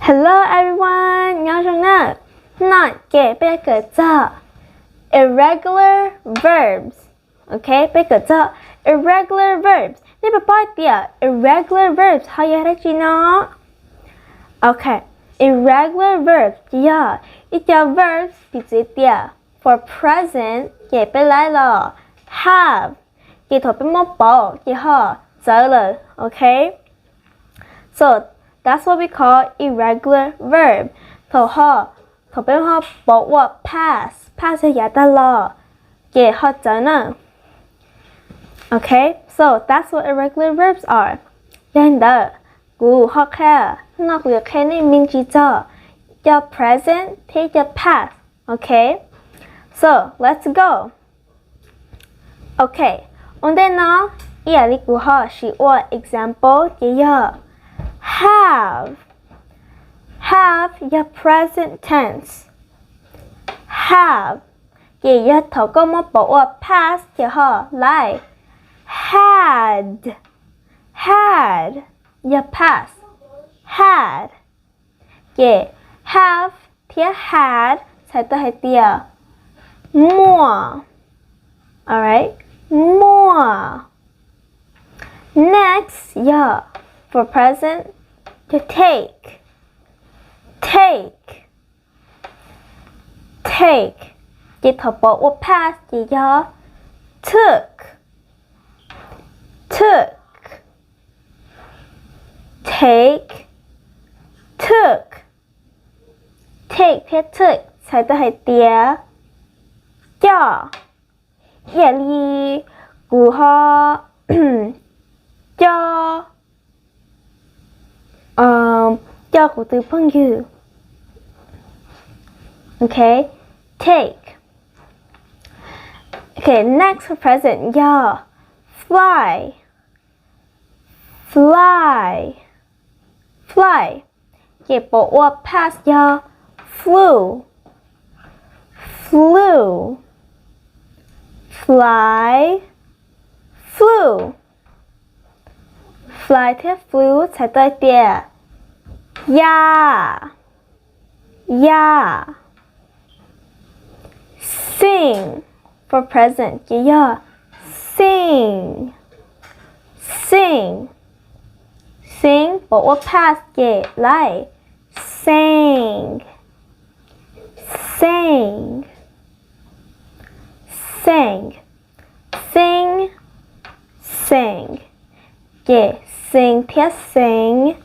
Hello everyone， 你好什么？那给被个叫 irregular verbs，OK， 被个叫 irregular verbs。你不把点 irregular verbs 好嘢嚟知呢 ？OK，irregular verbs 呀，一條 verbs 第幾點 ？For present 嘅被來了 ，have 嘅頭邊冇補嘅好走了 ，OK。So that's what we call irregular verb. 頭邊好補我 pass 也得咯，嘅好走呢。Okay, so that's what irregular verbs are. 然後古好開，那古要開呢名字咗，叫 present 貼叫 past. Okay, so let's go. Okay, 我哋呢，依個古好是我 example 嘅呀。Have your present tense. Have 嘅一頭個冇補我 past 嘅好來 had your past had 嘅 have 貼 had 才都係啲 more. Alright, more. Next, yeah, for present, to take 嘅頭補我 past 嘅呀 took take took 才都係啲呀耶哩古好叫我的朋友 Okay, take. Okay, next for present, yeah. Fly. Okay, but what past, yeah. Flew. Fly, flew. Fly to flew 才對啲 Yeah. Sing for present, yeah. Sing, but what past, yeah, like sang, yeah, sing 貼 sing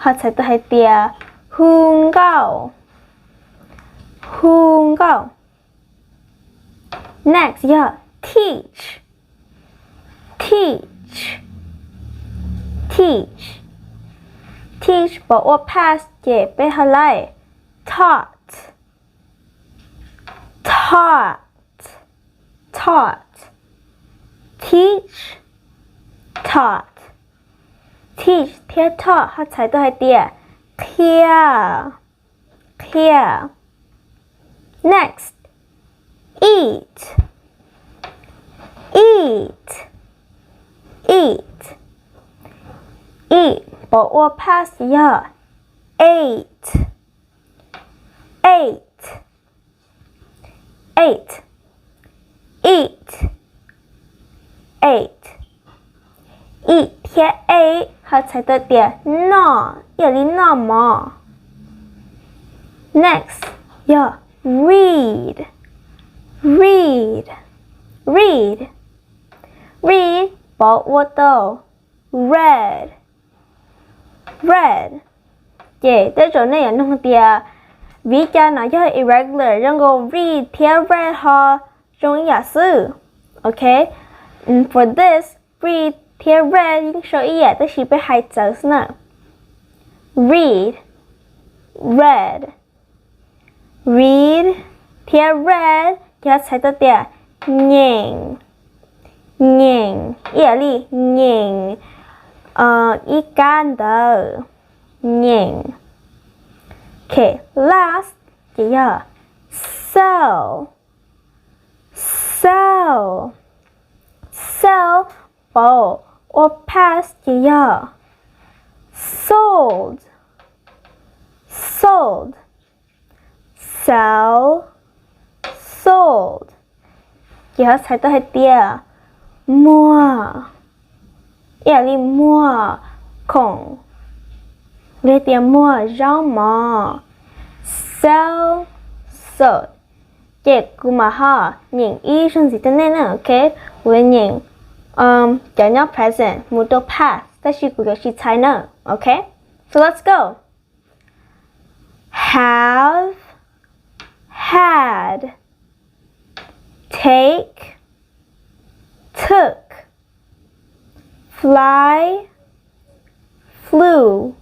學才都係啲勸告 Next, yeah, teach, but what past, yeah, 被學來 taught, teach, taught, teach 貼 taught 學才都係啲clear. Next, eat, but what past, yeah, ate. Eat 貼 a 學才得啲 no 有啲 no 麼 Next, yeah, read, but what though? Read, yeah, 這種內容弄啲比較難要 irregular， 然後 read 貼 read 學中意思 ，OK， for this read 貼 read 應所以也都是被害走呢 read 貼 read 嘅才得啲認也哩認一間的認 Okay, last 嘅呀 sell 保or past 嘅呀 sold sold sell sold giờ sai tới hai tia mua đi mua khổng lấy tiền mua rau mò sell sold chị cũng mà ha nhìn ý trong gì thế này nè ok với nhìn cho nhau present một tô past ta chỉ của cái trái nữa ok so let's go have had take took fly flew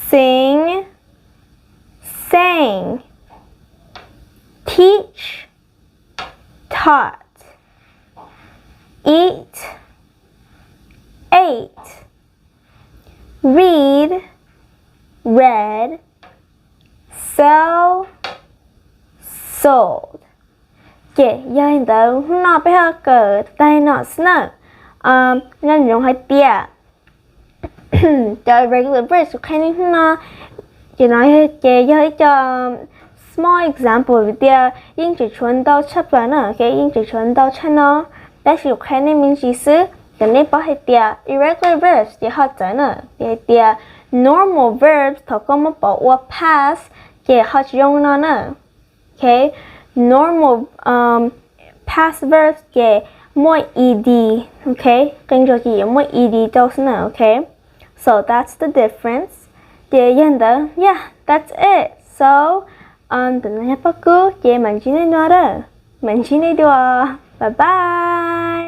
sing sang teach taught eat ate read read sell sold chị giờ hiện tại nó bây giờ cỡ tay nó nữa nên dùng hai tia cho regular verbs cái này nó chị nói chị giờ cho small example với tia nhưng chỉ chuẩn đâu chấp vào nữa cái nhưng chỉ chuẩn đâu cho nó đó là cái này mình chỉ sử cái này bảo hai tia irregular verbs thì họ tới nữa cái tia normal verbs thọ có một bảo qua past thì họ chỉ dùng nó nữa okay normal past verbs thì mỗi ed okay kinh cho chị mỗi ed đâu nữa okay so that's the difference thì hiện tại yeah that's it so từ nay bắt cứ chị mình chỉ nên nói đó mình chỉ nên đùa bye bye